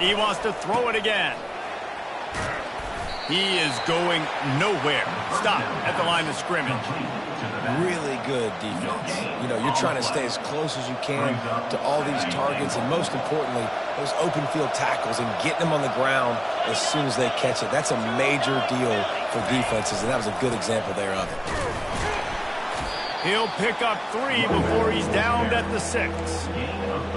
He wants to throw it again. He is going nowhere. Stop at the line of scrimmage. Really good defense. You know, you're trying to stay as close as you can to all these targets, and most importantly, those open field tackles and getting them on the ground as soon as they catch it. That's a major deal for defenses, and that was a good example there of it. He'll pick up 3 before he's downed at the 6.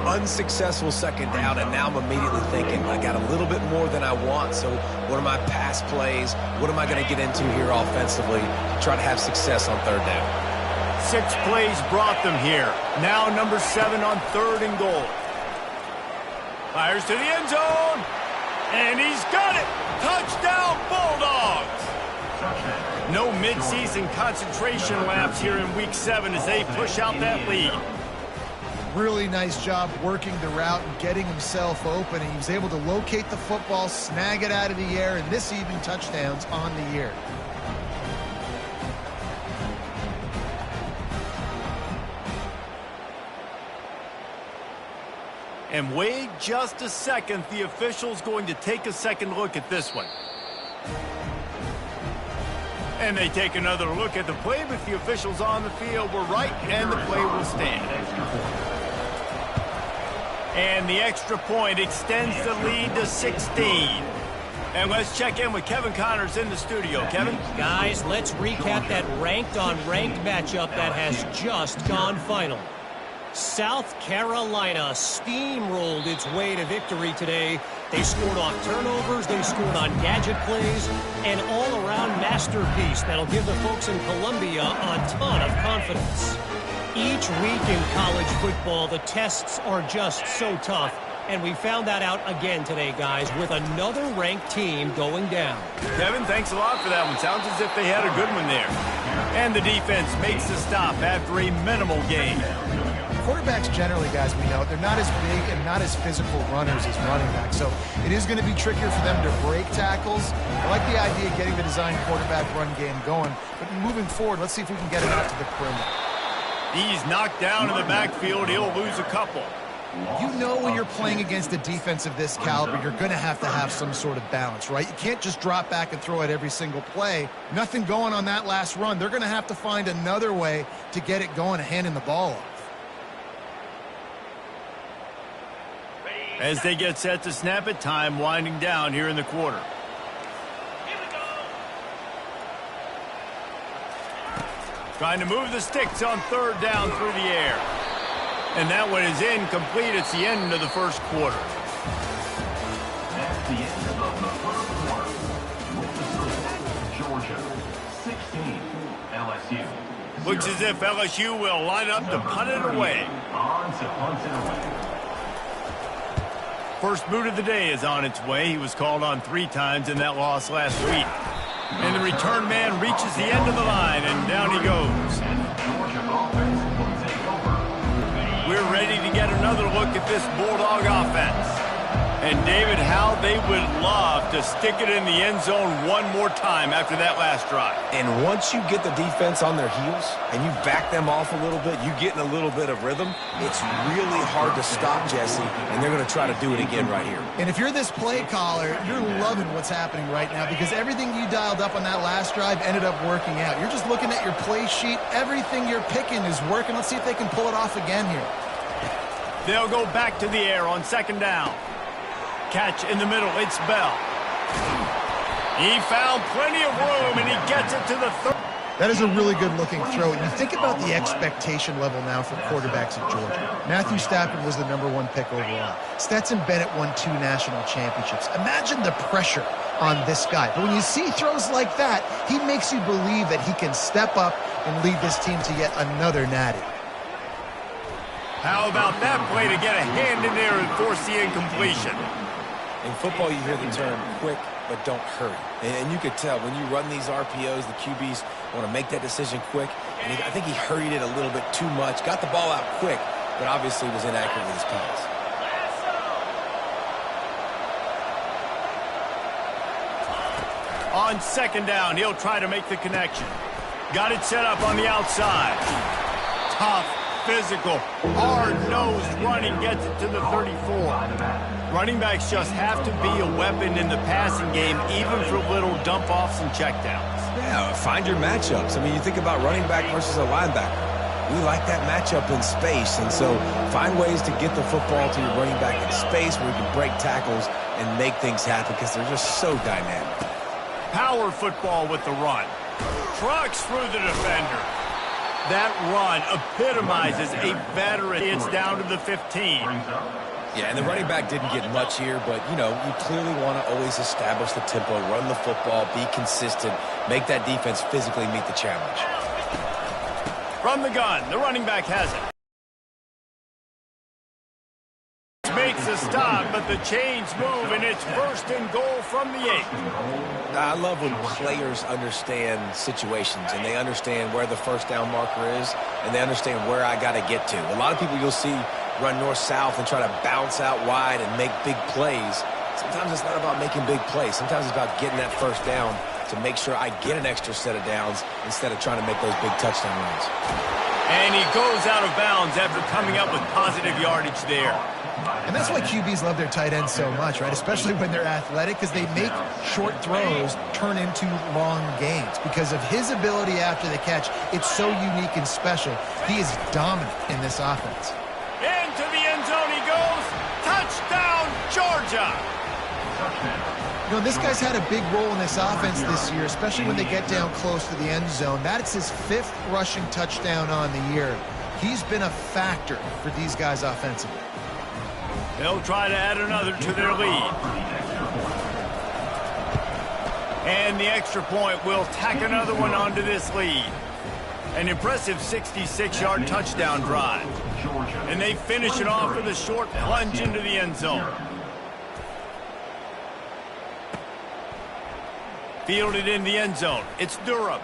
Unsuccessful second down, and now I'm immediately thinking, I got a little bit more than I want, so what are my pass plays? What am I going to get into here offensively to try to have success on third down? 6 plays brought them here. Now number 7 on 3rd and goal. Fires to the end zone, and he's got it. Touchdown, Bulldogs. No midseason concentration laps here in Week 7 as they push out that lead. Really nice job working the route and getting himself open. And he was able to locate the football, snag it out of the air, and this even touchdowns on the year. And wait just a second. The official's going to take a second look at this one. And they take another look at the play, but the officials on the field were right, and the play will stand. And the extra point extends the lead to 16. And let's check in with Kevin Connors in the studio. Kevin? Guys, let's recap that ranked-on-ranked matchup that has just gone final. South Carolina steamrolled its way to victory today. They scored off turnovers, they scored on gadget plays, an all-around masterpiece that'll give the folks in Columbia a ton of confidence. Each week in college football, the tests are just so tough, and we found that out again today, guys, with another ranked team going down. Kevin, thanks a lot for that one. Sounds as if they had a good one there. And the defense makes the stop after a minimal gain. Quarterbacks generally, guys, we know, they're not as big and not as physical runners as running backs, so it is going to be trickier for them to break tackles. I like the idea of getting the design quarterback run game going, but moving forward, let's see if we can get it out to the perimeter. He's knocked down in the backfield. He'll lose a couple. You know when you're playing against a defense of this caliber, you're going to have some sort of balance, right? You can't just drop back and throw it every single play. Nothing going on that last run. They're going to have to find another way to get it going, handing the ball off. As they get set to snap it, time winding down here in the quarter. Trying to move the sticks on 3rd down through the air. And that one is incomplete. It's the end of the first quarter. That's the end of the first quarter. With the score, Georgia 16, LSU 0. Looks as if LSU will line up to punt it away. On to punt it away. First boot of the day is on its way. He was called on 3 times in that loss last week. And the return man reaches the end of the line, and down he goes. We're ready to get another look at this Bulldog offense. And, David, how they would love to stick it in the end zone one more time after that last drive. And once you get the defense on their heels and you back them off a little bit, you get in a little bit of rhythm, it's really hard to stop, Jesse, and they're going to try to do it again right here. And if you're this play caller, you're loving what's happening right now because everything you dialed up on that last drive ended up working out. You're just looking at your play sheet. Everything you're picking is working. Let's see if they can pull it off again here. They'll go back to the air on 2nd down. Catch in the middle, it's Bell. He found plenty of room, and he gets it to the 3rd. That is a really good-looking throw. And you think about the expectation level now for quarterbacks at Georgia. Matthew Stafford was the #1 pick overall. Stetson Bennett won 2 national championships. Imagine the pressure on this guy. But when you see throws like that, he makes you believe that he can step up and lead this team to yet another natty. How about that play to get a hand in there and force the incompletion? In football, you hear the term quick, but don't hurry. And you could tell when you run these RPOs, the QBs want to make that decision quick. And I think he hurried it a little bit too much, got the ball out quick, but obviously was inaccurate with his pass. On 2nd down, he'll try to make the connection. Got it set up on the outside. Tough physical, hard-nosed running gets it to the 34. Running backs just have to be a weapon in the passing game, even for little dump-offs and checkdowns. Yeah, find your matchups. I mean, you think about running back versus a linebacker. We like that matchup in space, and so find ways to get the football to your running back in space where you can break tackles and make things happen because they're just so dynamic. Power football with the run. Trucks through the defender. That run epitomizes a veteran. It's down to the 15. Yeah, and the running back didn't get much here, but, you know, you clearly want to always establish the tempo, run the football, be consistent, make that defense physically meet the challenge. From the gun, the running back has it. Makes a stop, but the chains move, and it's 1st and goal from the 8. I love when players understand situations, and they understand where the first down marker is, and they understand where I got to get to. A lot of people you'll see run north-south and try to bounce out wide and make big plays. Sometimes it's not about making big plays. Sometimes it's about getting that first down to make sure I get an extra set of downs instead of trying to make those big touchdown runs. And he goes out of bounds after coming up with positive yardage there. And that's why QBs love their tight ends so much, right? Especially when they're athletic, because they make short throws turn into long gains. Because of his ability after the catch, it's so unique and special. He is dominant in this offense. Into the end zone he goes. Touchdown, Georgia! You know, this guy's had a big role in this offense this year, especially when they get down close to the end zone. That's his 5th rushing touchdown on the year. He's been a factor for these guys offensively. They'll try to add another to their lead. And the extra point will tack another one onto this lead. An impressive 66-yard touchdown drive. And they finish it off with a short plunge into the end zone. Fielded in the end zone. It's Durham.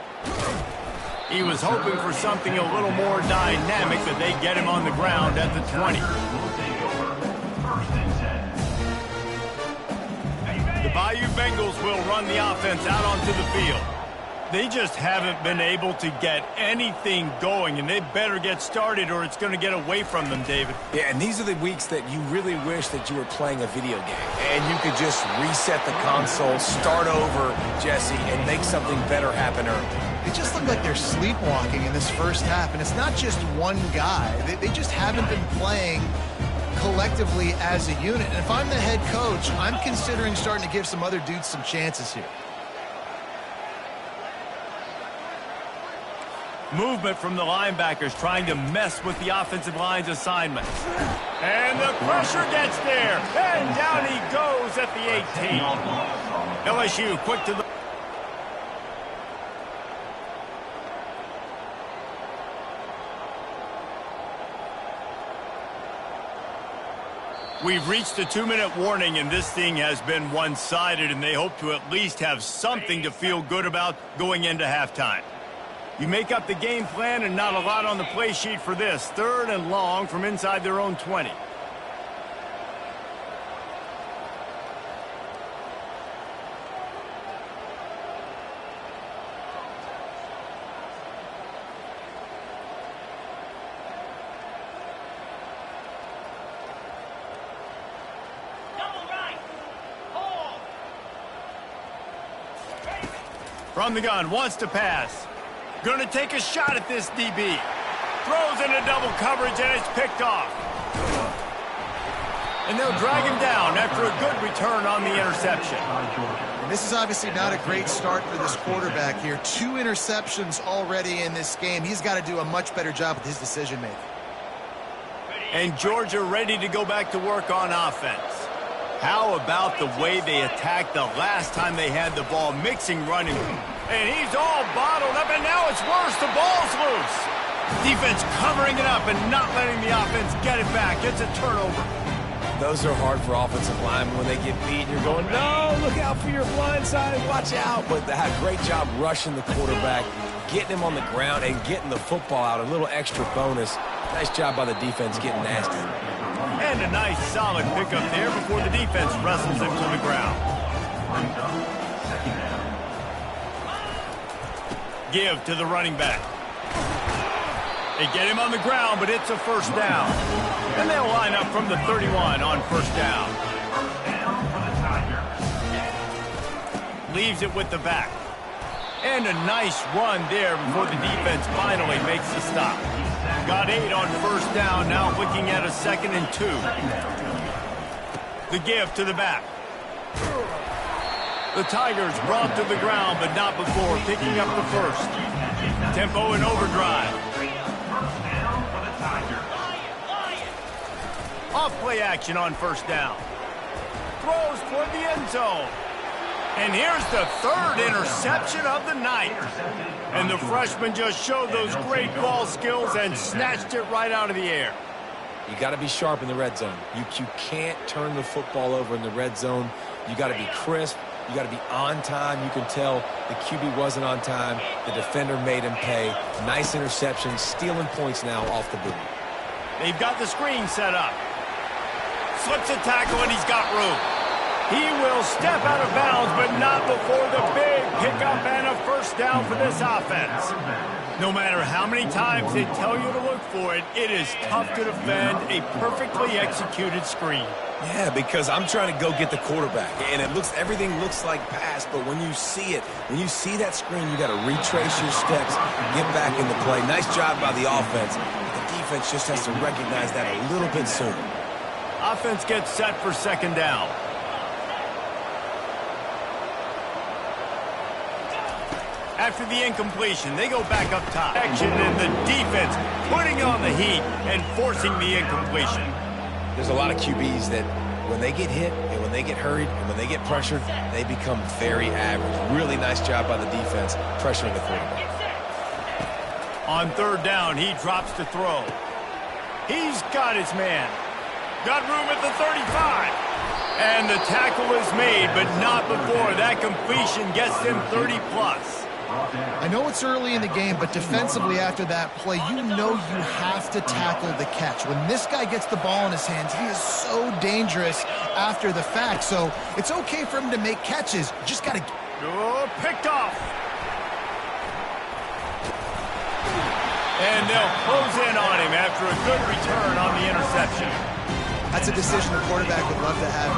He was hoping for something a little more dynamic, but they get him on the ground at the 20. The Bayou Bengals will run the offense out onto the field. They just haven't been able to get anything going, and they better get started or it's going to get away from them, David. Yeah, and these are the weeks that you really wish that you were playing a video game and you could just reset the console, start over, Jesse, and make something better happen early. They just look like they're sleepwalking in this first half, and it's not just one guy. They just haven't been playing collectively as a unit. And if I'm the head coach, I'm considering starting to give some other dudes some chances here. Movement from the linebackers trying to mess with the offensive line's assignments. And the pressure gets there. And down he goes at the 18. LSU quick to the... We've reached the 2-minute warning, and this thing has been one-sided, and they hope to at least have something to feel good about going into halftime. You make up the game plan and not a lot on the play sheet for this. 3rd and long from inside their own 20. From the gun, wants to pass. Gonna take a shot at this DB. Throws into double coverage, and it's picked off. And they'll drag him down after a good return on the interception. And this is obviously not a great start for this quarterback here. 2 interceptions already in this game. He's got to do a much better job with his decision-making. And Georgia ready to go back to work on offense. How about the way they attacked the last time they had the ball, mixing running. And he's all bottled up, and now it's worse. The ball's loose. Defense covering it up and not letting the offense get it back. It's a turnover. Those are hard for offensive linemen when they get beat. You're going, no, look out for your blind side, watch out. But they had a great job rushing the quarterback, getting him on the ground, and getting the football out. A little extra bonus. Nice job by the defense getting nasty. And a nice solid pickup there before the defense wrestles him to the ground. Give to the running back. They get him on the ground, but it's a first down. And they'll line up from the 31 on first down. Leaves it with the back. And a nice run there before the defense finally makes the stop. Got 8 on first down, now looking at a 2nd and 2. The give to the back. The Tigers brought to the ground, but not before picking up the first. Tempo and overdrive. Off play action on first down. Throws toward the end zone. And here's the 3rd interception of the night. And the freshman just showed those great ball skills and snatched it right out of the air. You got to be sharp in the red zone. You can't turn the football over in the red zone. You got to be crisp. You got to be on time. You can tell the QB wasn't on time. The defender made him pay. Nice interception, stealing points now off the boot. They've got the screen set up. Slips a tackle, and he's got room. He will step out of bounds, but not before the big pickup and a first down for this offense. No matter how many times they tell you to look for it, it is tough to defend a perfectly executed screen. Yeah, because I'm trying to go get the quarterback, and everything looks like pass, but when you see it, when you see that screen, you got to retrace your steps, get back in the play. Nice job by the offense. The defense just has to recognize that a little bit sooner. Offense gets set for 2nd down. After the incompletion, they go back up top. Action, and the defense putting on the heat and forcing the incompletion. There's a lot of QBs that when they get hit and when they get hurried and when they get pressured, they become very average. Really nice job by the defense pressuring the quarterback. On 3rd down, he drops to throw. He's got his man. Got room at the 35. And the tackle is made, but not before that completion gets him 30+. I know it's early in the game, but defensively after that play, you know you have to tackle the catch. When this guy gets the ball in his hands, he is so dangerous after the fact. So it's okay for him to make catches. Just got to... Oh, picked off. And they'll close in on him after a good return on the interception. That's a decision the quarterback would love to have.